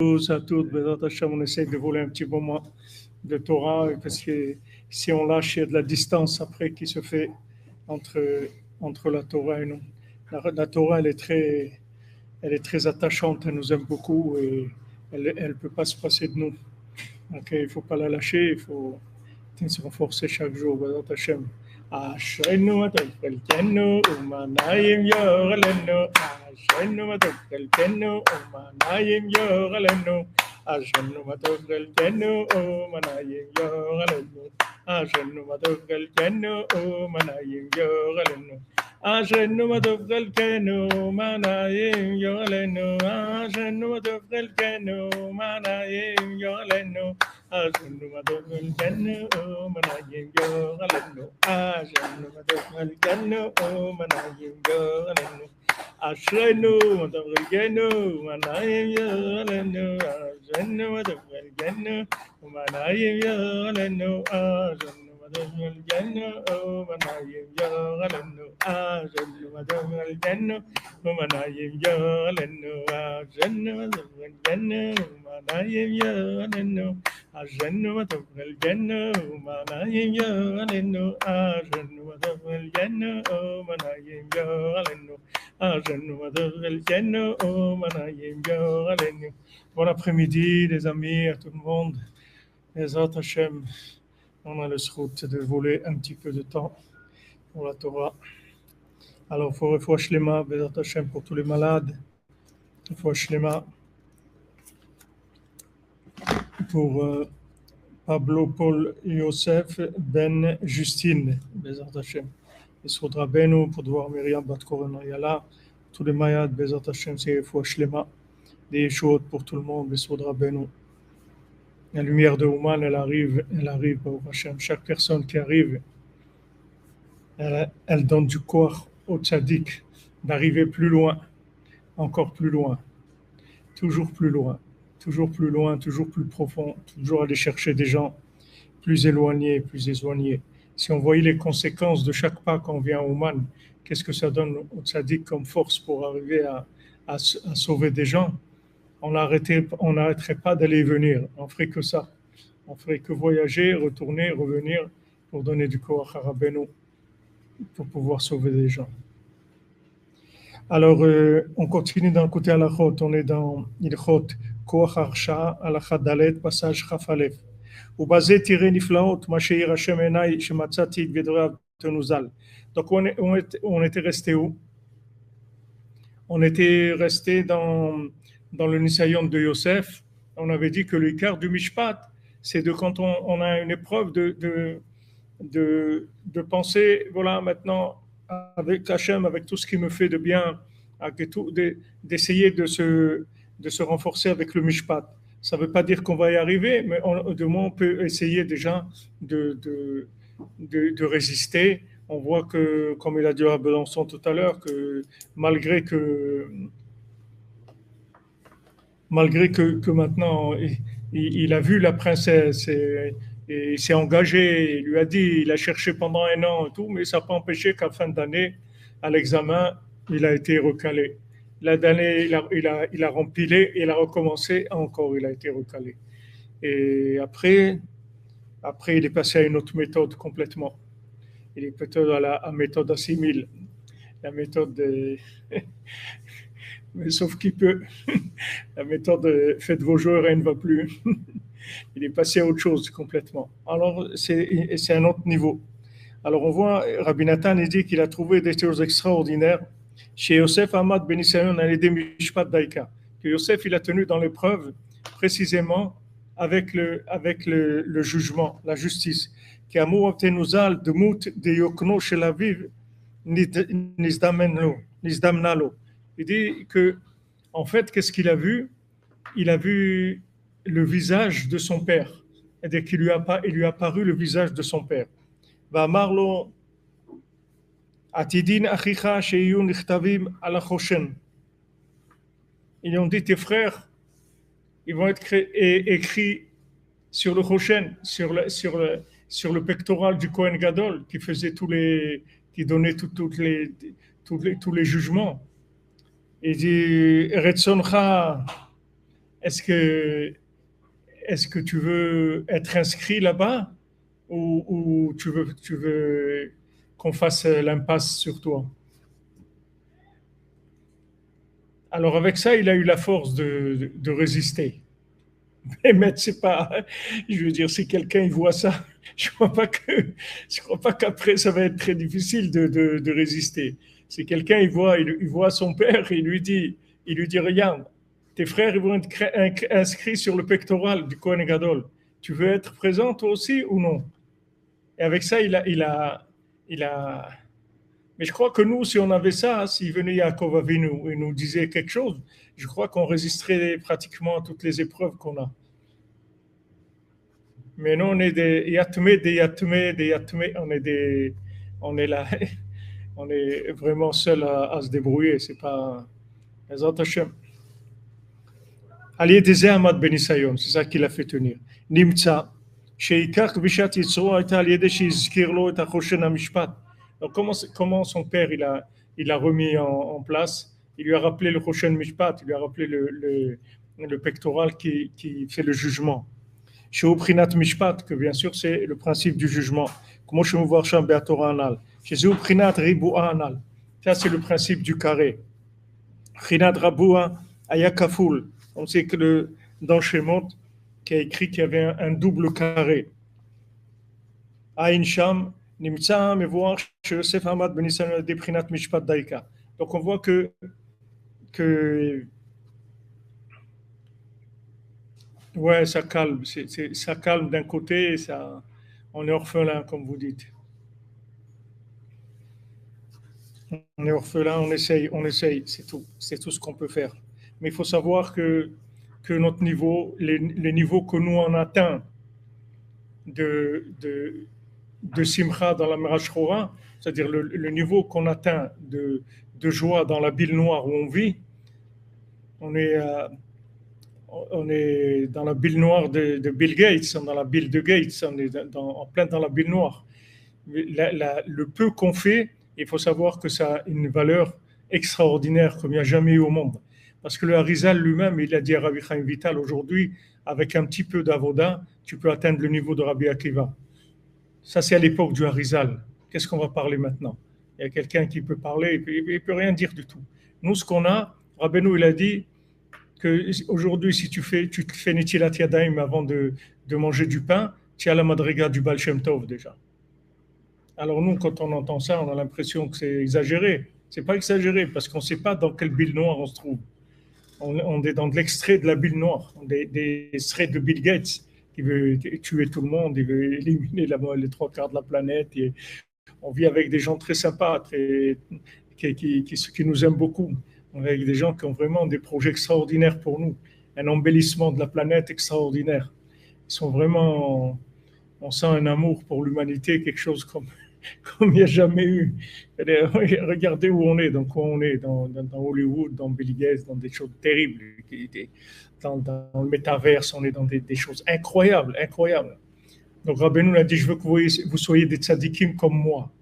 tous, à toutes, Bézat Hachem, on essaie de voler un petit moment de Torah, parce que si on lâche, il y a de la distance après qui se fait entre, entre la Torah et nous. La Torah, elle est très attachante, elle nous aime beaucoup et elle ne peut pas se passer de nous. Donc il ne faut pas la lâcher, il faut se renforcer chaque jour, Bézat Hachem. אשרינו מה טוב חלקנו ומה נעים יורלנו אשרינו מה טוב חלקנו ומה נעים יורלנו אשרינו מה טוב חלקנו ומה נעים יורלנו אשרינו מה טוב חלקנו ומה נעים יורלנו אשרינו מה טוב חלקנו ומה נעים יורלנו אשרינו מה טוב חלקנו ומה נעים יורלנו אשרינו מה טוב חלקנו ומה נעים יורלנו אשרינו מה טוב חלקנו ומה נעים יורלנו אשרינו מה טוב חלקנו ומה נעים יורלנו אשרינו מה טוב חלקנו ומה נעים יורלנו אשרינו מה טוב חלקנו ומה נעים יורלנו אשרינו מה טוב חלקנו ומה נעים יורלנו אשרינו מה טוב חלקנו ומה נעים יורלנו אשרינו מה טוב חלקנו ומה נעים יורלנו אשרינו מה טוב חלקנו ומה נעים יורלנו אשרינו מה טוב חלקנו ומה נעים יורלנו. Bon après-midi les amis, à tout le monde. Bézat Hachem, on a le srout de voler un petit peu de temps pour la Torah. Alors il faut refouach lema, Bézat Hachem, pour tous les malades, refouach lema pour Pablo Paul Yosef Ben Justine, Bézat Hachem. Et Sodra Benu pour devoir Myriam Bat Koren Yala, tous les malades, Bézat Hachem, c'est refouach lema, des Yeshuot pour tout le monde, et Sodra Benu. La lumière de Ouman, elle arrive, Baruch Hashem. Chaque personne qui arrive, elle donne du corps au tzaddik d'arriver plus loin, encore plus loin, toujours plus loin, toujours plus loin, toujours plus profond, toujours aller chercher des gens plus éloignés, plus éloignés. Si on voyait les conséquences de chaque pas quand on vient à Ouman, qu'est-ce que ça donne au tzaddik comme force pour arriver à sauver des gens? On n'arrêterait pas d'aller et venir. On ferait que ça. On ferait que voyager, retourner, revenir pour donner du corps à Rabbeinu, pour pouvoir sauver des gens. Alors, on continue dans le côté Halachot. On est dans Ilchot, Koach Harsha, Halachat Dalet, passage Chaf Aleph. Ubazé tiré niflaot, ma sheir Hashem enai, shematzati vedreav tenuzal. Donc, on était resté où? On était resté dans le Nisayon de Yosef. On avait dit que le quart du Mishpat, c'est de quand on a une épreuve de penser, voilà, maintenant, avec Hachem, avec tout ce qui me fait de bien, d'essayer de se renforcer avec le Mishpat. Ça ne veut pas dire qu'on va y arriver, mais de moins on peut essayer déjà de résister. On voit que, comme il a dit à Besançon tout à l'heure, que malgré que maintenant il a vu la princesse et il s'est engagé, il lui a dit, il a cherché pendant un an et tout, mais ça n'a pas empêché qu'à fin d'année, à l'examen, il a été recalé. L'année, il a rempilé, il a recommencé, encore il a été recalé. Et après, il est passé à une autre méthode complètement. Il est plutôt à la méthode assimile, la méthode de... Mais sauf qu'il peut. La méthode faites vos jours, elle ne va plus. Il est passé à autre chose complètement. Alors, c'est un autre niveau. Alors, on voit, Rabbi Nathan dit qu'il a trouvé des choses extraordinaires chez Yosef Ahmad Ben Isayon à l'Ede Mishpat Daika. Que Yosef, il a tenu dans l'épreuve précisément avec le jugement, la justice. Qui a mou obtenuzal de mout de yokno shel aviv nizdamnalo. Il dit que, en fait, qu'est-ce qu'il a vu? Il a vu le visage de son père. C'est-à-dire qu'il lui a apparu le visage de son père. Va marlo atidin achicha sheyu nichtavim ala choshen. Ils ont dit, tes frères, ils vont être écrits sur le choshen, sur le pectoral du Kohen Gadol, qui donnait tous les jugements. Il dit, Retzoncha est-ce que, est-ce que tu veux être inscrit là-bas ou tu veux qu'on fasse l'impasse sur toi? Alors avec ça, il a eu la force de résister. Mais c'est pas, je veux dire, si quelqu'un il voit ça, je crois pas qu'après ça va être très difficile de résister. Si quelqu'un il voit son père, il lui dit, regarde, tes frères ils vont être inscrits sur le pectoral du Kohen Gadol. Tu veux être présent toi aussi ou non? Et avec ça, il a. Mais je crois que nous, si on avait ça, s'il venait Yaakov Avinu et nous disait quelque chose, je crois qu'on résisterait pratiquement à toutes les épreuves qu'on a. Mais nous, on est des yatmés, on est là, on est vraiment seul à se débrouiller. C'est pas. Ezrat Hashem. Ali des Ahmad Benisayon, c'est ça qui l'a fait tenir. Nimtza, sheikach bishat yitzro aita aliede shizkir lo et achoshen hamishpat. Donc comment son père il a remis en place, il lui a rappelé le Choshen Mishpat, il lui a rappelé le pectoral qui fait le jugement. Chez Prinat Mishpat, que bien sûr c'est le principe du jugement. Comment je me voir Sham Beatora Anal. Chez Prinat Ribua Anal. Ça c'est le principe du carré. Prinat Rabua Ayakaful. On sait que dans Shemot, qui a écrit qu'il y avait un double carré. Ain Sham, Nimtza, Mevoir, Yosef Hamad Benissan de Prinat Mishpat Daika. Donc on voit que ouais, ça calme. Ça calme d'un côté et ça, on est orphelin, comme vous dites. On est orphelin, on essaye, c'est tout ce qu'on peut faire. Mais il faut savoir que notre niveau, les niveaux que nous on atteint de, de, de Simcha dans la Mirage Chora, c'est-à-dire le niveau qu'on atteint de joie dans la bile noire où on vit, on est, on est dans la bile noire de Bill Gates, dans la bile de Gates, on est en plein dans la bile noire. Le peu qu'on fait, il faut savoir que ça a une valeur extraordinaire comme il n'y a jamais eu au monde. Parce que le Harizal lui-même, il a dit à Rabbi Chaim Vital, aujourd'hui, avec un petit peu d'avoda, tu peux atteindre le niveau de Rabbi Akiva. Ça, c'est à l'époque du Harizal. Qu'est-ce qu'on va parler maintenant? Il y a quelqu'un qui peut parler, il ne peut rien dire du tout. Nous, ce qu'on a, Rabbeinu, il a dit qu'aujourd'hui, si tu fais Netilat Yadayim avant de manger du pain, tu as la madriga du Baal Shem Tov déjà. Alors nous, quand on entend ça, on a l'impression que c'est exagéré. C'est pas exagéré parce qu'on ne sait pas dans quelle bile noire on se trouve. On est dans de l'extrait de la bile noire, des extraits de Bill Gates qui veut tuer tout le monde, il veut éliminer les trois quarts de la planète. Et on vit avec des gens très sympas, qui nous aiment beaucoup. On vit avec des gens qui ont vraiment des projets extraordinaires pour nous, un embellissement de la planète extraordinaire. Ils sont vraiment, on sent un amour pour l'humanité, quelque chose comme il n'y a jamais eu. Regardez où on est, dans quoi on est, dans Hollywood, dans Bill Gates, dans des choses terribles. Dans le métaverse, on est dans des choses incroyables, incroyables. Donc Rabbeinu a dit, je veux que vous soyez des tzadikim comme moi.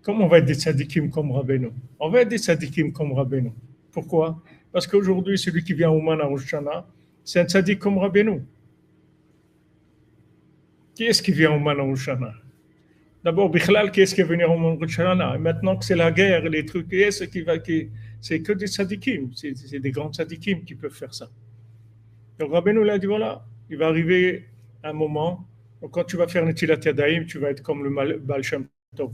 Comment on va être des tzadikim comme Rabbeinu? On va être des tzadikim comme Rabbeinu. Pourquoi? Parce qu'aujourd'hui, celui qui vient au Man à Rosh Hashanah, c'est un tzadik comme Rabbeinu. Qui est-ce qui vient au Man à Rosh Hashanah? D'abord, Bichlal, qui est-ce qui est venu au Man à Rosh Hashanah? Et maintenant que c'est la guerre, les trucs, c'est que des tzadikim. C'est des grands tzadikim qui peuvent faire ça. Donc Rabbeinu l'a dit, voilà, il va arriver un moment où quand tu vas faire Netilat Yadayim, tu vas être comme le Baal Shem Tov.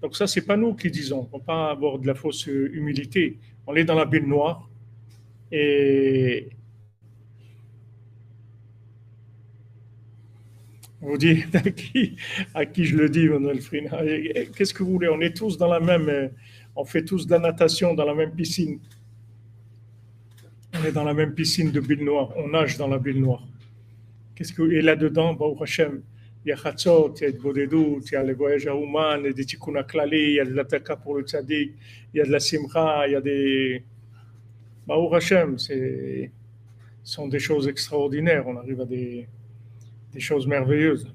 Donc ça, c'est pas nous qui disons. On ne va pas avoir de la fausse humilité. On est dans la bile noire et on vous dit à qui je le dis, Manuel Frina. Qu'est-ce que vous voulez? On est tous dans la même, on fait tous de la natation dans la même piscine. On est dans la même piscine de bile noire. On nage dans la bile noire. Et là-dedans, Baruch Hashem, il y a Chatzot, il y a de Bodedut, il y a les voyages à Ouman, il y a des Tikkun HaKlali, il y a de la Taka pour le Tzadik, il y a de la Simcha, il y a des. Baruch Hashem, ce sont des choses extraordinaires. On arrive à des choses merveilleuses.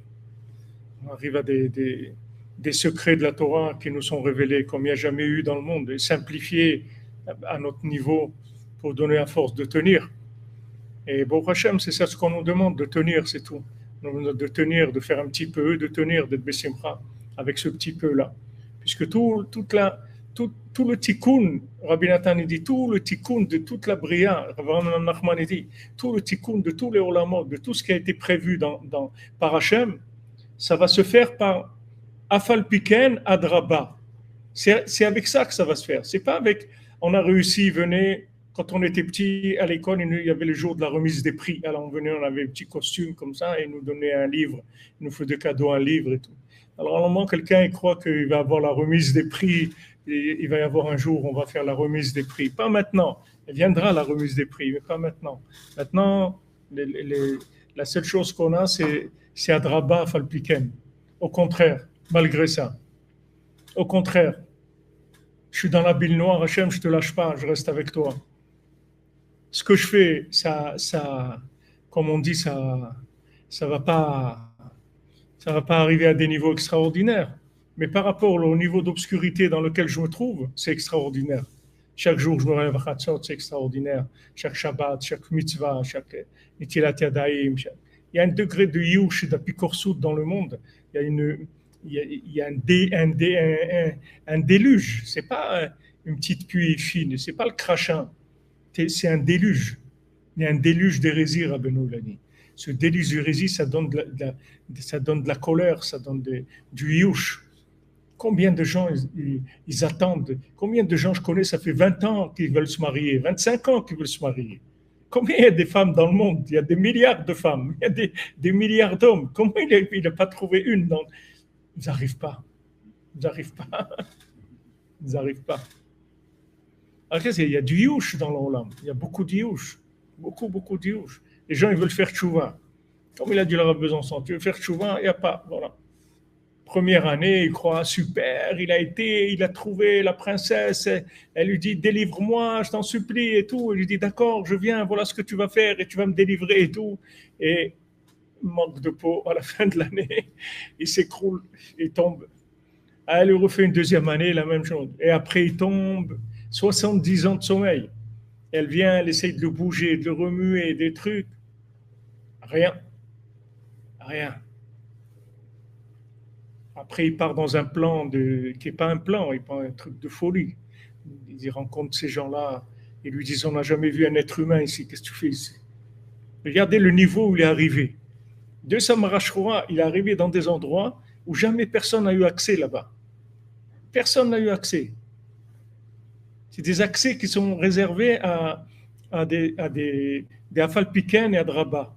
On arrive à des secrets de la Torah qui nous sont révélés comme il n'y a jamais eu dans le monde, et simplifiés à notre niveau pour donner la force de tenir. Et Baruch Hashem, c'est ça ce qu'on nous demande, de tenir, c'est tout. De tenir, de faire un petit peu, de tenir, d'être Bessimcha, avec ce petit peu-là. Puisque tout le tikkun, Rabbi Nathan dit, tout le tikkun de toute la bria, Rabbi Nachman dit, tout le tikkun de tous les olamot, de tout ce qui a été prévu par Hashem, ça va se faire par Afal Piken Adraba. C'est avec ça que ça va se faire. C'est pas avec, on a réussi, venez, quand on était petit à l'école, il y avait le jour de la remise des prix. Alors on venait, on avait un petit costume comme ça et ils nous donnait un livre, ils nous faisaient de cadeau un livre et tout. Alors à un moment, quelqu'un il croit qu'il va avoir la remise des prix, et il va y avoir un jour, on va faire la remise des prix. Pas maintenant, il viendra la remise des prix, mais pas maintenant. Maintenant, la seule chose qu'on a, c'est Adraba Falpiken. Au contraire, malgré ça. Au contraire, je suis dans la bile noire, Hachem, je ne te lâche pas, je reste avec toi. Ce que je fais, comme on dit, ça va pas arriver à des niveaux extraordinaires. Mais par rapport au niveau d'obscurité dans lequel je me trouve, c'est extraordinaire. Chaque jour, je me relève à Chatzot, c'est extraordinaire. Chaque Shabbat, chaque mitzvah, chaque Nitilat Yadayim. Il y a un degré de Yush, d'Apikorsout dans le monde. Il y a un déluge. C'est pas une petite pluie fine. C'est pas le crachin. C'est un déluge. Il y a un déluge d'hérésie, Rabbeinu l'a dit. Ce déluge d'hérésie, ça donne de la colère, ça donne du yush. Combien de gens ils attendent? Combien de gens je connais, ça fait 20 ans qu'ils veulent se marier, 25 ans qu'ils veulent se marier. Combien il y a des femmes dans le monde? Il y a des milliards de femmes, il y a des milliards d'hommes. Comment il n'a pas trouvé une? Ils n'arrivent pas. Ils n'arrivent pas. Ils n'arrivent pas. Alors, il y a du yush dans l'olam. Il y a beaucoup de yush. Beaucoup de yush. Les gens, ils veulent faire tchouva. Comme il a dit le Rav Besançon, tu veux faire tchouva? Il n'y a pas. Voilà. Première année, il croit super, il a trouvé la princesse, elle lui dit délivre-moi, je t'en supplie et tout. Il lui dit d'accord, je viens, voilà ce que tu vas faire et tu vas me délivrer et tout. Et manque de peau, à la fin de l'année, il s'écroule, il tombe. Elle refait une deuxième année, la même chose. Et après, il tombe, 70 ans de sommeil. Elle vient, elle essaye de le bouger, de le remuer, des trucs. Rien. Après, il part dans un plan qui n'est pas un plan, il part un truc de folie. Il rencontre ces gens-là, ils lui disent, on n'a jamais vu un être humain ici, qu'est-ce que tu fais ici? Regardez le niveau où il est arrivé. De Samarashroa, il est arrivé dans des endroits où jamais personne n'a eu accès là-bas. Personne n'a eu accès. C'est des accès qui sont réservés à des Afalpiken et à Draba.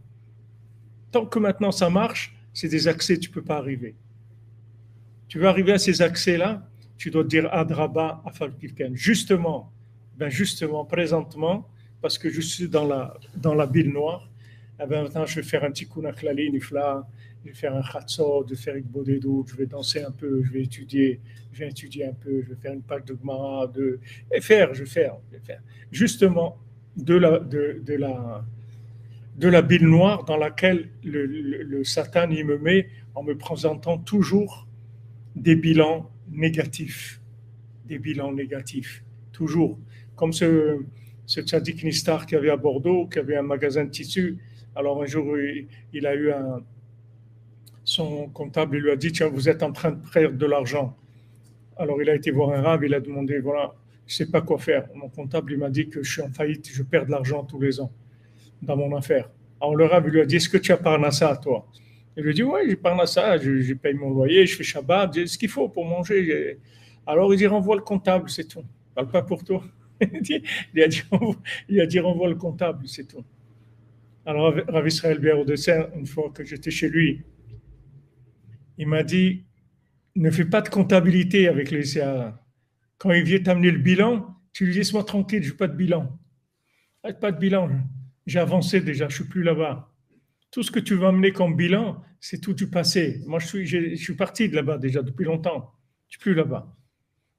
Tant que maintenant ça marche, c'est des accès, tu ne peux pas arriver. Tu veux arriver à ces accès-là, tu dois dire Adraba Afalpiken. Justement, présentement, parce que je suis dans la bile noire, maintenant je vais faire un tikkun klali nifla, je vais faire un chatzot, je vais faire une bodedut, je vais danser un peu, je vais étudier un peu, je vais faire une page de Gemara, je vais faire. Justement, de la bile noire dans laquelle le Satan il me met en me présentant toujours des bilans négatifs, toujours. Comme ce tzaddik Nistar qui avait à Bordeaux, qui avait un magasin de tissus. Alors un jour, il a eu son comptable, il lui a dit, tiens, vous êtes en train de perdre de l'argent. Alors il a été voir un rave, il a demandé, voilà, je ne sais pas quoi faire. Mon comptable, il m'a dit que je suis en faillite, je perds de l'argent tous les ans dans mon affaire. Alors le rave, il lui a dit, est-ce que tu as Parnassa, toi? Il lui a dit, oui, j'ai Parnassa, je paye mon loyer, je fais Shabbat, j'ai ce qu'il faut pour manger. Alors il dit, renvoie le comptable, c'est tout. Parle pas pour toi. Il a dit, renvoie le comptable, c'est tout. Alors Rav Israël Bière-Odessin, une fois que j'étais chez lui, il m'a dit, ne fais pas de comptabilité avec les CA. Quand il vient t'amener le bilan, tu lui dis, laisse-moi tranquille, je n'ai pas de bilan. Pas de bilan, j'ai avancé déjà, je ne suis plus là-bas. Tout ce que tu vas amener comme bilan, c'est tout du passé. Moi, je suis parti de là-bas déjà depuis longtemps. Je ne suis plus là-bas.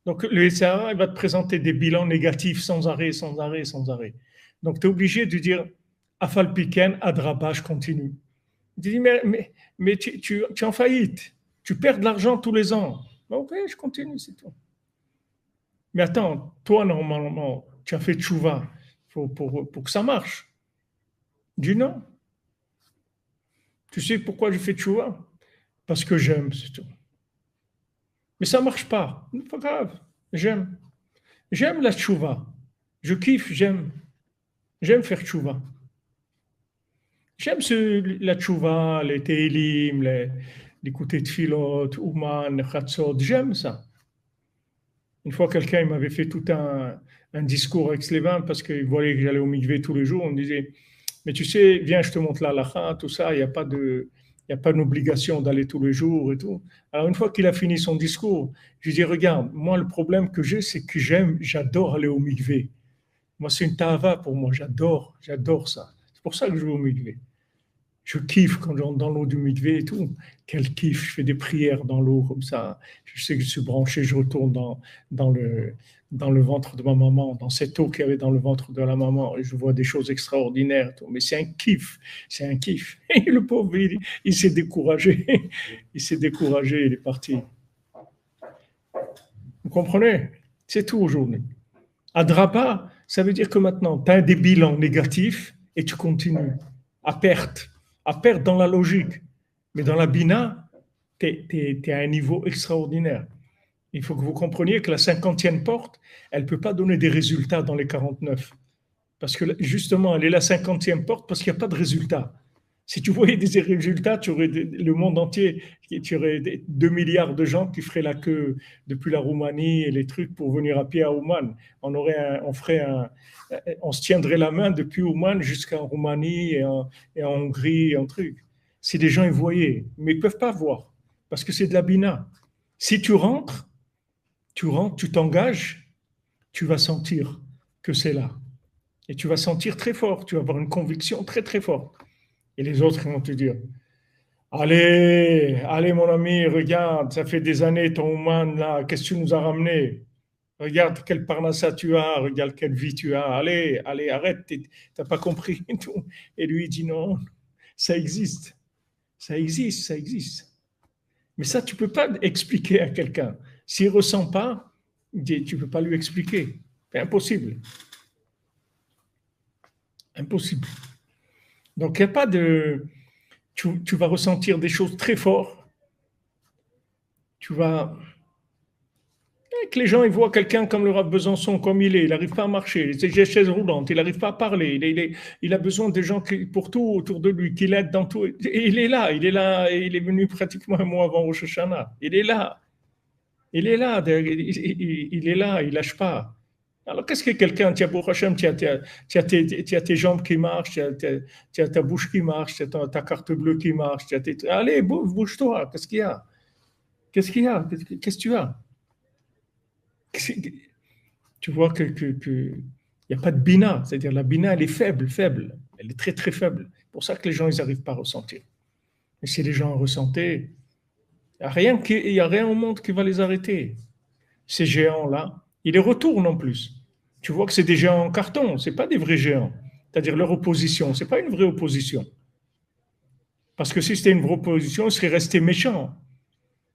Donc, le SAA, il va te présenter des bilans négatifs sans arrêt. Donc, tu es obligé de dire Afalpiken, Adraba, je continue. Il dit, mais tu es en faillite. Tu perds de l'argent tous les ans. Ok, je continue, c'est tout. Mais attends, toi, normalement, tu as fait tchouva. pour que ça marche. Il dit non. Tu sais pourquoi je fais tchouva? Parce que j'aime, c'est tout. Mais ça ne marche pas. Pas grave. J'aime. J'aime la tchouva. Je kiffe, j'aime. J'aime faire tchouva. J'aime la tchouva, les télim, l'écouter de filot, ouman, chatzot. J'aime ça. Une fois, quelqu'un il m'avait fait tout un discours avec les vins parce qu'il voyait que j'allais au mikvé tous les jours. On me disait, mais tu sais, viens, je te montre la halakha, tout ça. Il n'y a pas de, il y a pas d'obligation d'aller tous les jours et tout. Alors, une fois qu'il a fini son discours, je lui dis, regarde, moi, le problème que j'ai, c'est que j'adore aller au mikvé. Moi, c'est une tava pour moi. J'adore ça. C'est pour ça que je vais au mikvé. Je kiffe quand j'entre dans l'eau du mikvé et tout. Quel kiff, je fais des prières dans l'eau comme ça. Je sais que je suis branché, je retourne dans le, dans le ventre de ma maman, dans cette eau qu'il y avait dans le ventre de la maman, et je vois des choses extraordinaires. Et tout. Mais c'est un kiff, c'est un kiff. Et le pauvre, il s'est découragé. Il s'est découragé, il est parti. Vous comprenez? C'est tout aujourd'hui. Adrapa, ça veut dire que maintenant, tu as des bilans négatifs et tu continues à perte. À perte dans la logique. Mais dans la bina, tu es à un niveau extraordinaire. Il faut que vous compreniez que la 50e porte, elle ne peut pas donner des résultats dans les 49. Parce que justement, elle est la 50e porte parce qu'il n'y a pas de résultat. Si tu voyais des résultats, tu aurais le monde entier, tu aurais 2 milliards de gens qui feraient la queue depuis la Roumanie et les trucs pour venir à pied à Ouman. On se tiendrait la main depuis Ouman jusqu'en Roumanie et en Hongrie et en truc. Si les gens y voyaient, mais ils ne peuvent pas voir parce que c'est de la bina. Si tu rentres, tu t'engages, tu vas sentir que c'est là. Et tu vas sentir très fort, tu vas avoir une conviction très très forte. Et les autres vont te dire, allez mon ami, regarde, ça fait des années ton Ouman là, qu'est-ce que tu nous as ramené? Regarde quel parnassa tu as, regarde quelle vie tu as, allez, arrête, t'as pas compris et tout. Et lui il dit non, ça existe, ça existe, ça existe. Mais ça, tu peux pas expliquer à quelqu'un. S'il ressent pas, tu peux pas lui expliquer. C'est impossible. Impossible. Donc, il n'y a pas de... Tu vas ressentir des choses très fortes. Tu vas... Que les gens ils voient quelqu'un comme le Rav Besançon, comme il n'arrive pas à marcher, c'est des chaises roulantes, il n'arrive pas à parler, il a besoin de gens pour tout autour de lui, qui l'aident dans tout. Et il est là, et il est venu pratiquement un mois avant Rosh Hashanah. Il est là, il est là, il ne lâche pas. Alors, qu'est-ce que quelqu'un, tu as Baruch Hashem, tu as tes jambes qui marchent, tu as ta bouche qui marche, tu as ta carte bleue qui marche, allez, bouge-toi, qu'est-ce qu'il y a? Qu'est-ce qu'il y a? Qu'est-ce que tu as? Tu vois qu'il n'y a pas de bina, c'est-à-dire la bina, elle est faible, elle est très, très faible. C'est pour ça que les gens, ils n'arrivent pas à ressentir. Mais si les gens ressentaient, il n'y a rien au monde qui va les arrêter. Ces géants-là, ils les retournent en plus. Tu vois que c'est des géants en carton, ce n'est pas des vrais géants. C'est-à-dire leur opposition, ce n'est pas une vraie opposition. Parce que si c'était une vraie opposition, ils seraient restés méchants.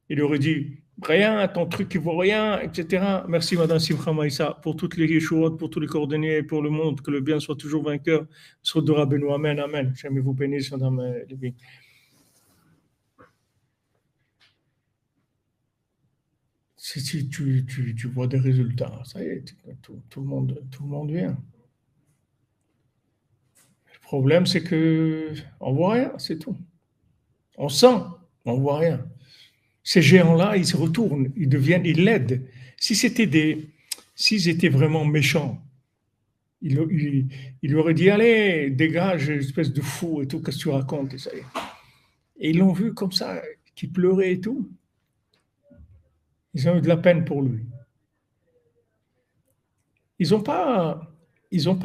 Il aurait dit, rien, ton truc qui vaut rien, etc. Merci Madame Simcha Maïssa pour toutes les yeshuot, pour tous les coordonnées, pour le monde, que le bien soit toujours vainqueur. Sur Dora Benoît, Amen, Amen. Jamais vous bénisse, Madame Lévy. Si tu vois des résultats, ça y est, tout le monde vient. Le problème, c'est que on voit rien, c'est tout. On sent, on voit rien. Ces géants-là, ils se retournent, ils l'aident. S'ils étaient vraiment méchants, il aurait dit, allez, dégage, espèce de fou et tout, qu'est-ce que tu racontes? Et ils l'ont vu comme ça, qui pleurait et tout. Ils ont eu de la peine pour lui. Ils n'ont pas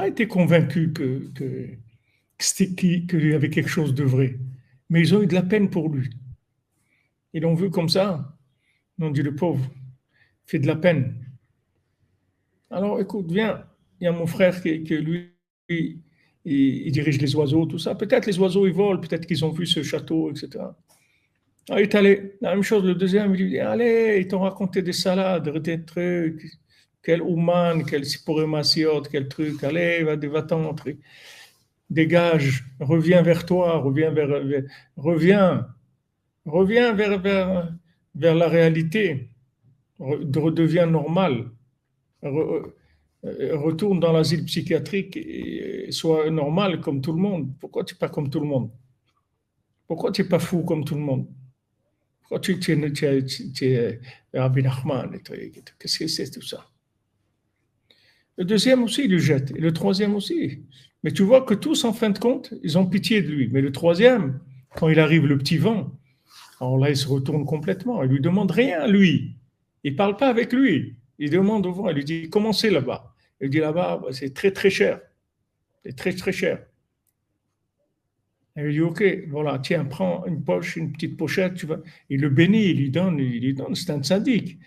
été convaincus qu'il y avait quelque chose de vrai, mais ils ont eu de la peine pour lui. Ils l'ont vu comme ça. Ils ont dit, le pauvre, fait de la peine. Alors, écoute, viens, il y a mon frère qui lui, il dirige les oiseaux, tout ça. Peut-être les oiseaux, ils volent, peut-être qu'ils ont vu ce château, etc. Alors, il est allé. La même chose, le deuxième, il lui dit, allez, ils t'ont raconté des salades, des trucs. quel Ouman, quel Sipuremasiot, quel truc, allez, va-t'en entrer. Dégage, reviens vers toi, reviens, vers la réalité, redeviens normal, retourne dans l'asile psychiatrique et sois normal comme tout le monde. Pourquoi tu n'es pas comme tout le monde? Pourquoi tu n'es pas fou comme tout le monde? Pourquoi tu es Rabbi Nachman? Qu'est-ce que c'est tout ça? Le deuxième aussi, il le jette. Et le troisième aussi. Mais tu vois que tous, en fin de compte, ils ont pitié de lui. Mais le troisième, quand il arrive le petit vent, alors là, il se retourne complètement. Il lui demande rien, lui. Il ne parle pas avec lui. Il demande au vent, il lui dit, comment c'est là-bas? Il dit, là-bas, c'est très, très cher. C'est très, très cher. Et il dit, OK, voilà, tiens, prends une poche, une petite pochette, tu vas. Il le bénit, il lui donne, c'est un sadique.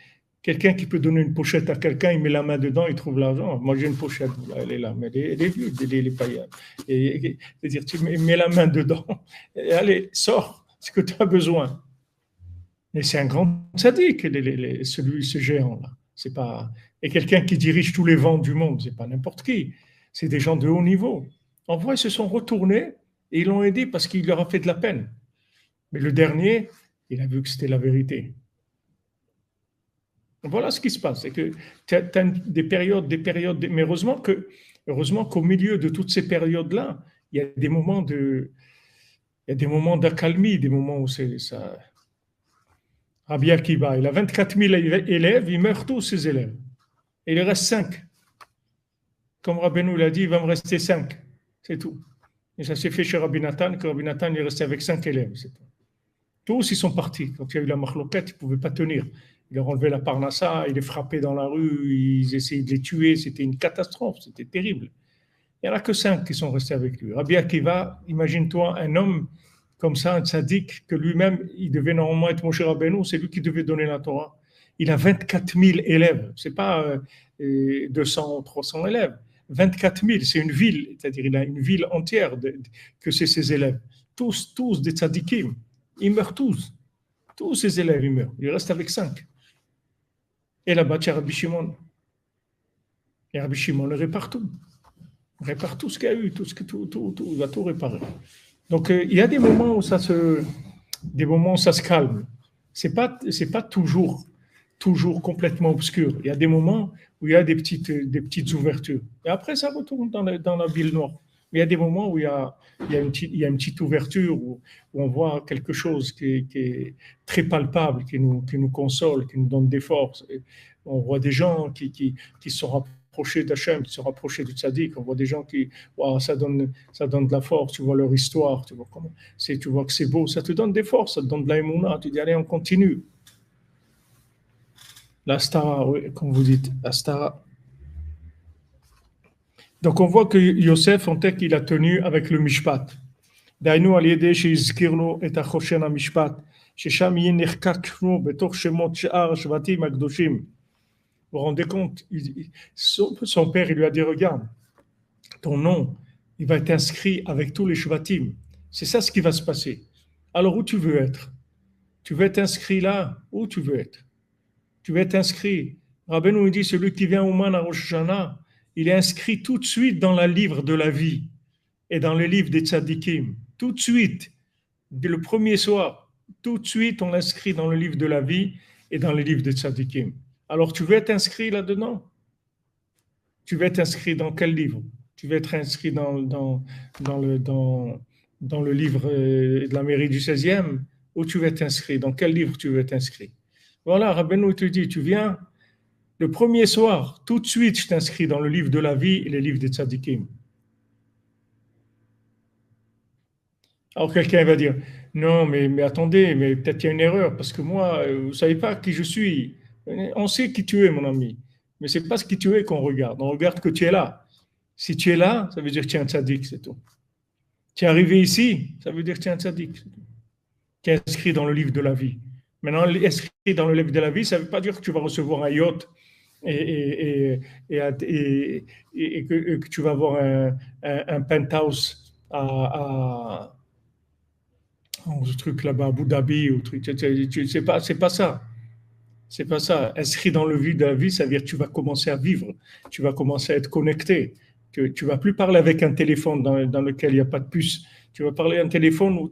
Quelqu'un qui peut donner une pochette à quelqu'un, il met la main dedans, il trouve l'argent. Moi, j'ai une pochette, elle est là, mais elle est vide, elle est païenne. C'est-à-dire, tu mets la main dedans, et allez, sors ce que tu as besoin. Et c'est un grand sadique, ce géant-là. C'est pas... Et quelqu'un qui dirige tous les vents du monde, c'est pas n'importe qui. C'est des gens de haut niveau. En vrai, ils se sont retournés et ils l'ont aidé parce qu'il leur a fait de la peine. Mais le dernier, il a vu que c'était la vérité. Voilà ce qui se passe. C'est que tu as des périodes, mais heureusement qu'au milieu de toutes ces périodes-là, il y a des moments d'accalmie, des moments où c'est ça. Rabbi Akiva, il a 24 000 élèves, il meurt tous ses élèves. Et il reste 5. Comme Rabbeinu l'a dit, il va me rester 5. C'est tout. Et ça s'est fait chez Rabbi Nathan, que Rabbi Nathan il est resté avec 5 élèves. C'est tout. Tous, ils sont partis. Quand il y a eu la marloquette, ils ne pouvaient pas tenir. Il leur enlevé la parnassa, il les frappait dans la rue, ils essayaient de les tuer. C'était une catastrophe, c'était terrible. Il n'y en a que 5 qui sont restés avec lui. Rabbi Akiva, imagine-toi un homme comme ça, un tzaddik, que lui-même, il devait normalement être Moshe Rabbeinu, c'est lui qui devait donner la Torah. Il a 24 000 élèves, ce n'est pas 200 ou 300 élèves. 24 000, c'est une ville, c'est-à-dire il a une ville entière que c'est ses élèves. Tous des tzaddikim. Ils meurent tous. Tous ses élèves, ils meurent. Il reste avec 5. Et là-bas, il y a Rabbi Shimon. Et Rabbi Shimon répare tout. Il répare tout ce qu'il y a eu, tout, il va tout réparer. Donc, il y a des moments où ça se calme. C'est pas toujours complètement obscur. Il y a des moments où il y a des petites ouvertures. Et après, ça retourne dans la ville noire. Mais il y a des moments où il y a une petite ouverture, où on voit quelque chose qui est très palpable, qui nous console, qui nous donne des forces. Et on voit des gens qui sont rapprochés d'Hachem, qui sont rapprochés du tzaddik. On voit des gens qui, wow, ça donne de la force. Tu vois leur histoire, tu vois que c'est beau, ça te donne des forces, ça te donne de la émouna. Tu dis, allez, on continue. La stara, oui, comme vous dites, la stara. Donc on voit que Yosef, en tête, il a tenu avec le mishpat. Dainu al-yedeh sheizkirnu et achoshen ha-mishpat, shesham yi nechkaknu betoch shemot she'ar shvatim ha-kdoshim. Vous vous rendez compte, son père, il lui a dit, regarde, ton nom, il va être inscrit avec tous les shvatim. C'est ça ce qui va se passer. Alors où tu veux être? Tu veux être inscrit là? Où tu veux être? Tu veux être inscrit. Rabbeinu nous dit, celui qui vient au Man à Rosh Hashanah, il est inscrit tout de suite dans le livre de la vie et dans le livre des tzadikim. Tout de suite, dès le premier soir, tout de suite, on l'inscrit dans le livre de la vie et dans le livre des tzadikim. Alors, tu veux être inscrit là-dedans? Tu veux être inscrit dans quel livre? Tu veux être inscrit dans le livre de la mairie du 16e? Où tu veux être inscrit? Dans quel livre tu veux être inscrit? Voilà, Rabbeinu te dit, tu viens le premier soir, tout de suite, je t'inscris dans le livre de la vie et les livres des tzadikim. Alors quelqu'un va dire, non, mais attendez, mais peut-être qu'il y a une erreur, parce que moi, vous ne savez pas qui je suis. On sait qui tu es, mon ami, mais ce n'est pas ce qui tu es qu'on regarde. On regarde que tu es là. Si tu es là, ça veut dire que tu es un tzaddik, c'est tout. Tu es arrivé ici, ça veut dire que tu es un tzaddik. Tu es inscrit dans le livre de la vie. Maintenant, inscrit dans le livre de la vie, ça ne veut pas dire que tu vas recevoir un yacht et que tu vas avoir un penthouse au truc là-bas, à Abu Dhabi, au truc. C'est pas ça. C'est pas ça. Inscrit dans le vide de la vie, ça veut dire que tu vas commencer à vivre, tu vas commencer à être connecté. Tu vas plus parler avec un téléphone dans lequel il n'y a pas de puce. Tu vas parler à un téléphone où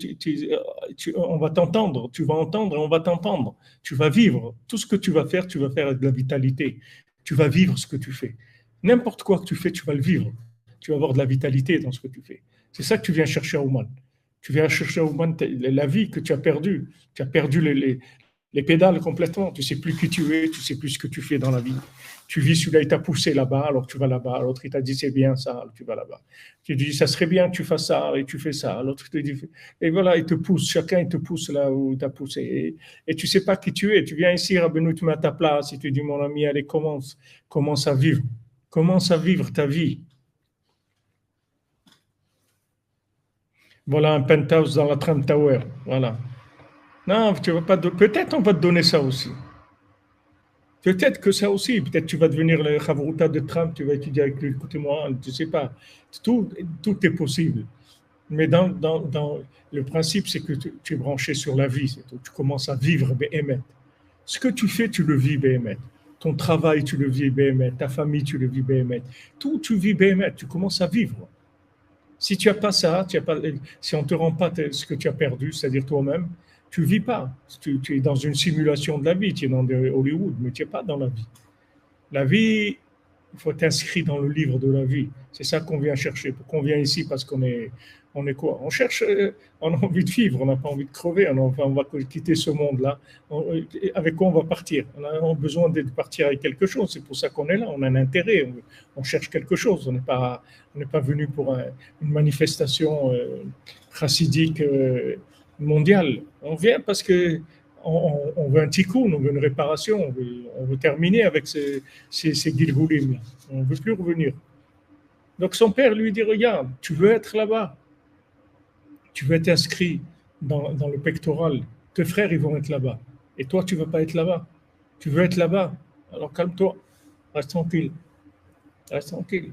on va t'entendre, tu vas entendre et on va t'entendre. Tu vas vivre. Tout ce que tu vas faire avec de la vitalité. Tu vas vivre ce que tu fais. N'importe quoi que tu fais, tu vas le vivre. Tu vas avoir de la vitalité dans ce que tu fais. C'est ça que tu viens chercher à Ouman. Tu viens chercher à Ouman la vie que tu as perdue. Tu as perdu les pédales complètement. Tu sais plus qui tu es, tu sais plus ce que tu fais dans la vie. Tu vis, celui-là, il t'a poussé là-bas, alors tu vas là-bas. L'autre, il t'a dit c'est bien ça, alors tu vas là-bas. Tu dis ça serait bien que tu fasses ça, et tu fais ça. L'autre te dit, et voilà, il te pousse. Chacun, il te pousse là où il t'a poussé. Et tu sais pas qui tu es. Tu viens ici, Rabbeinu, tu mets à ta place, et tu dis, mon ami, allez, commence à vivre. Commence à vivre ta vie. Voilà un penthouse dans la Trump Tower. Voilà. Non, tu vas pas. Peut-être on va te donner ça aussi. Peut-être que ça aussi, peut-être tu vas devenir le Chavruta de Trump, tu vas étudier avec lui, écoutez-moi, je ne sais pas. Tout est possible. Mais dans le principe, c'est que tu es branché sur la vie, tu commences à vivre Béhémet. Ce que tu fais, tu le vis Béhémet. Ton travail, tu le vis Béhémet. Ta famille, tu le vis Béhémet. Tout, tu vis Béhémet. Tu commences à vivre. Si tu n'as pas ça, si on ne te rend pas ce que tu as perdu, c'est-à-dire toi-même, tu ne vis pas. Tu es dans une simulation de la vie, tu es dans Hollywood, mais tu n'es pas dans la vie. La vie, il faut être inscrit dans le livre de la vie. C'est ça qu'on vient chercher. Pourquoi on vient ici? Parce on est quoi? On cherche, on a envie de vivre, on n'a pas envie de crever, on va quitter ce monde-là. Avec quoi on va partir? On a besoin de partir avec quelque chose. C'est pour ça qu'on est là. On a un intérêt. On cherche quelque chose. On n'est pas venu pour une manifestation chassidique mondiale. On vient parce que on veut un tikkun, on veut une réparation, on veut terminer avec ces Gilgulim. On ne veut plus revenir. Donc son père lui dit, regarde, tu veux être là-bas, tu veux être inscrit dans le pectoral, tes frères ils vont être là-bas, et toi tu ne veux pas être là-bas, tu veux être là-bas, alors calme-toi, reste tranquille, reste tranquille.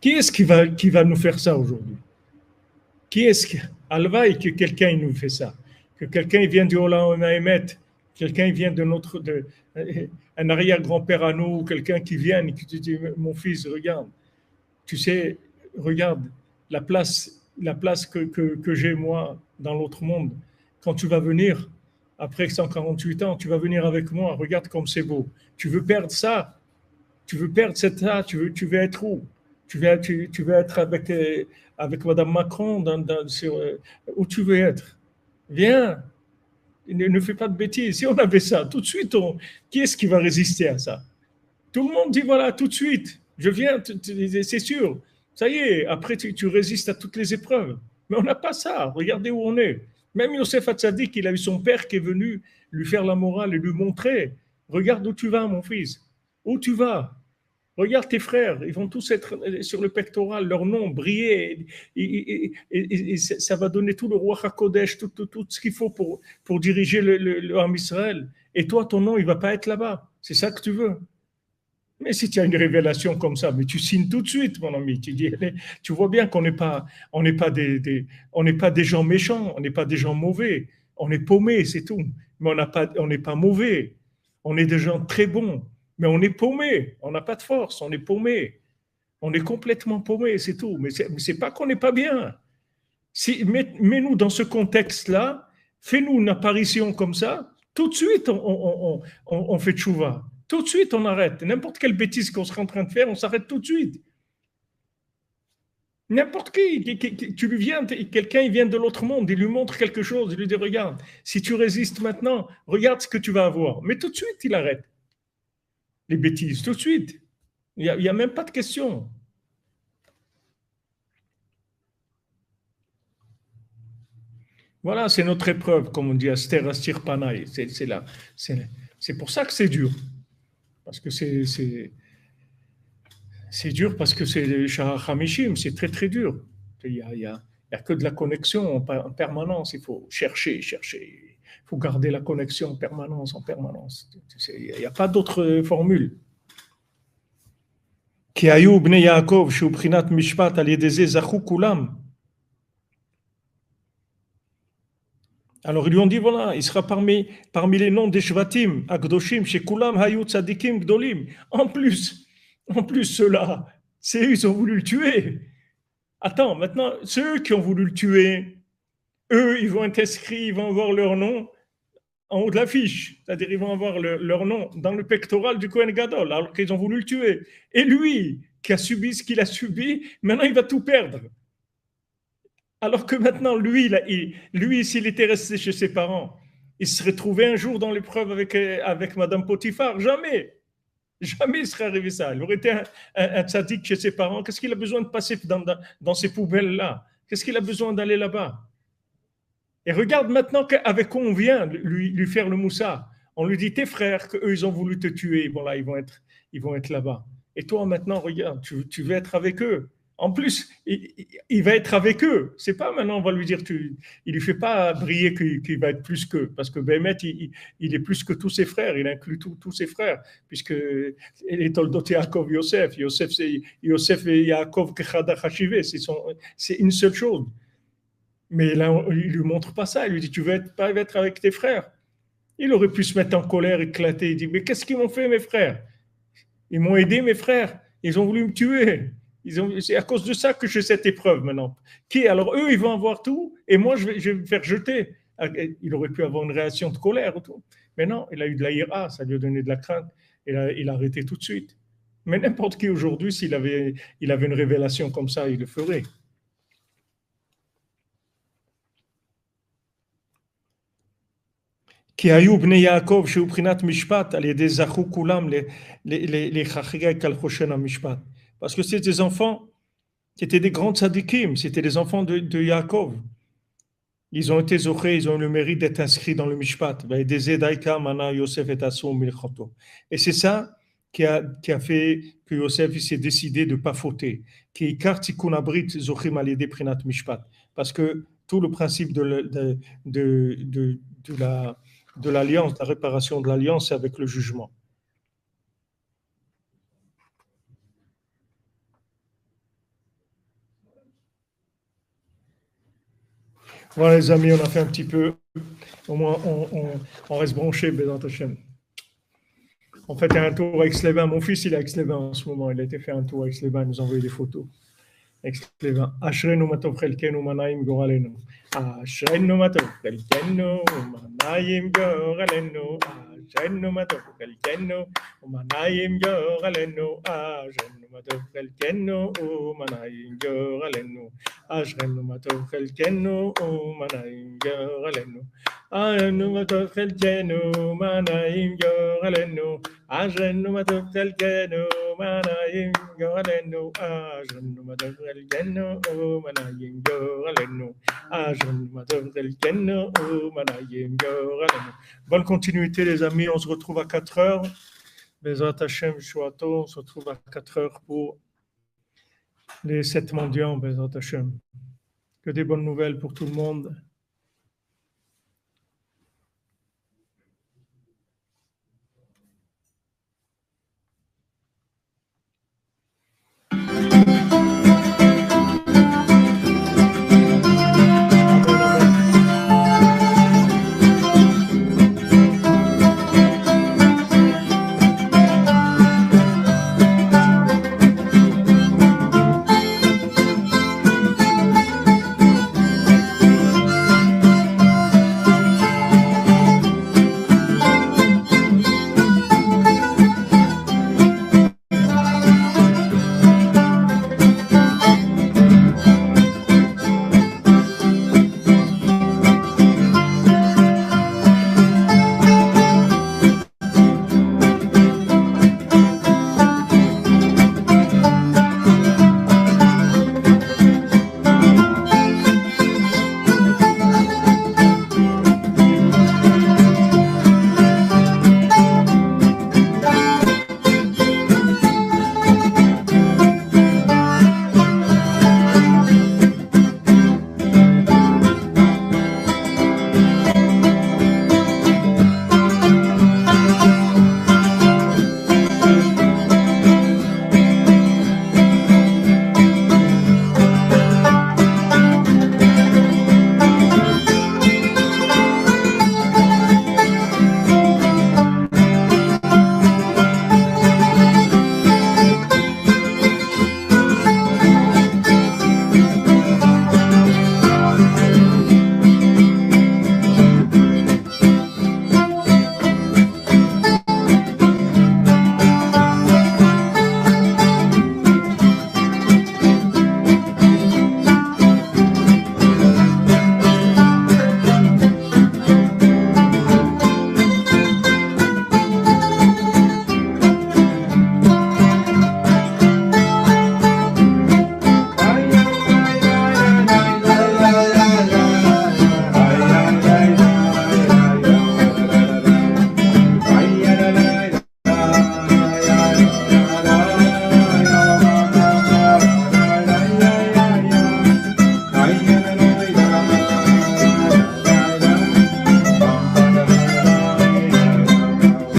Qui est-ce qui va nous faire ça aujourd'hui? Qui est-ce que, Alvaï, que quelqu'un nous fait ça? Que quelqu'un vient du Olam Haïmet, quelqu'un vient un arrière-grand-père à nous, quelqu'un qui vient et qui te dit, mon fils, regarde, tu sais, regarde la place que j'ai moi dans l'autre monde. Quand tu vas venir, après 148 ans, tu vas venir avec moi, regarde comme c'est beau. Tu veux perdre ça? Tu veux perdre ça? Tu veux être où? Tu veux être avec Madame Macron où tu veux être? Viens, ne fais pas de bêtises. Si on avait ça, tout de suite, qui est-ce qui va résister à ça? Tout le monde dit voilà, tout de suite, je viens, c'est sûr. Ça y est, après tu résistes à toutes les épreuves. Mais on n'a pas ça. Regardez où on est. Même Yosef Hatzadik, il a eu son père qui est venu lui faire la morale et lui montrer. Regarde où tu vas, mon fils. Où tu vas? Regarde tes frères, ils vont tous être sur le pectoral, leur nom briller, et ça va donner tout le roi HaKodesh, tout ce qu'il faut pour diriger le Ham Israël. Et toi, ton nom, il ne va pas être là-bas. C'est ça que tu veux. Mais si tu as une révélation comme ça, mais tu signes tout de suite, mon ami. Tu vois bien qu'on n'est pas on n'est pas des gens méchants, on n'est pas des gens mauvais. On est paumés, c'est tout. Mais on n'est pas mauvais. On est des gens très bons. Mais on est paumés. On n'a pas de force. On est paumés. On est complètement paumés, c'est tout. Mais c'est pas qu'on n'est pas bien. Mets-nous dans ce contexte-là, fais-nous une apparition comme ça, tout de suite on fait tchouva. Tout de suite on arrête. N'importe quelle bêtise qu'on serait en train de faire, on s'arrête tout de suite. N'importe tu lui viens, quelqu'un il vient de l'autre monde, il lui montre quelque chose, il lui dit regarde, si tu résistes maintenant, regarde ce que tu vas avoir. Mais tout de suite il arrête les bêtises, tout de suite. Il y a même pas de question. Voilà, c'est notre épreuve, comme on dit, Aster Astir Panaï. C'est pour ça que c'est dur. Parce que c'est dur, parce que c'est Shahar Hamishim, c'est très très dur. Il y a que de la connexion en permanence. Il faut chercher, chercher. Il faut garder la connexion en permanence, en permanence. Il n'y a pas d'autre formule. Ki hayu bnei Yaakov, shu bchinat mishpat al yedei ze zachu kulam. Alors ils lui ont dit, voilà, il sera parmi les noms des Shvatim, Agdoshim, Shekulam, Hayut, Tzadikim, Gdolim. En plus, ceux-là, c'est eux, ils ont voulu le tuer. Attends, maintenant, ceux qui ont voulu le tuer, eux, ils vont être inscrits, ils vont avoir leur nom en haut de l'affiche. C'est-à-dire, ils vont avoir leur nom dans le pectoral du Kohen Gadol, alors qu'ils ont voulu le tuer. Et lui, qui a subi ce qu'il a subi, maintenant, il va tout perdre. Alors que maintenant, lui, s'il était resté chez ses parents, il serait trouvé un jour dans l'épreuve avec Madame Potiphar. Jamais. Jamais il serait arrivé ça. Il aurait été un tzaddik chez ses parents. Qu'est-ce qu'il a besoin de passer dans ces poubelles-là? Qu'est-ce qu'il a besoin d'aller là-bas? Et regarde maintenant avec quoi on vient lui faire le moussa. On lui dit, tes frères, qu'eux, ils ont voulu te tuer. Bon, là, ils vont être là-bas. Et toi, maintenant, regarde, tu veux être avec eux. En plus, il va être avec eux. C'est pas maintenant, on va lui dire, il lui fait pas briller qu'il va être plus qu'eux. Parce que Bémet, il est plus que tous ses frères. Il inclut tous ses frères. Puisque les Toldot Yaakov Yosef. Yosef et Yaakov Kechada Hashivé. C'est une seule chose. Mais là, il lui montre pas ça. Il lui dit, tu veux pas être avec tes frères. Il aurait pu se mettre en colère, éclater. Il dit, mais qu'est-ce qu'ils m'ont fait, mes frères? Ils m'ont aidé, mes frères. Ils ont voulu me tuer. C'est à cause de ça que j'ai cette épreuve maintenant. Alors, eux, ils vont avoir tout, et moi, je vais me faire jeter. Il aurait pu avoir une réaction de colère. Tout. Mais non, il a eu de la ira, ça lui a donné de la crainte. Il a arrêté tout de suite. Mais n'importe qui aujourd'hui, s'il avait une révélation comme ça, il le ferait. כי היו בני יעקב שהוא בחינת משפט, על ידי זכו כולם לחגיגה כלחושן המשפט. Parce que c'est des enfants qui étaient des grands tzadikim, c'était des enfants de Yaakov. Ils ont été zochés, ils ont eu le mérite d'être inscrits dans le mishpat. Et c'est ça qui a fait que Yosef s'est décidé de ne pas fauter. Parce que tout le principe de l'alliance, de la réparation de l'alliance, c'est avec le jugement. Voilà les amis, on a fait un petit peu, au moins on reste branché, Bézant Hachem. On fait un tour avec Aix-les-Bains. Mon fils, il est à Aix-les-Bains en ce moment. Il a été fait un tour à Aix-les-Bains, il nous a envoyé des photos. Aix-les-Bains. Ashrenu matov chelkenu manaim goralenu. Ashrenu matov chelkenu manaim goralenu. Ashrenu matov chelkenu manaim goralenu. Ashrenu matov chelkenu manaim goralenu. Ashrenu matov chelkenu manaim goralenu. Ashrenu matov chelkenu manaim goralenu. Ashrenu matov chelkenu manaim goralenu. Ashrenu matov chelkenu manaim goralenu. Ashrenu matov chelkenu manaim goralenu. Bonne continuité les amis, on se retrouve à 4 heures. Bezrat Hashem Shuato, on se retrouve à 4 heures pour les 7 mendiants, Bezrat Hashem. Que des bonnes nouvelles pour tout le monde.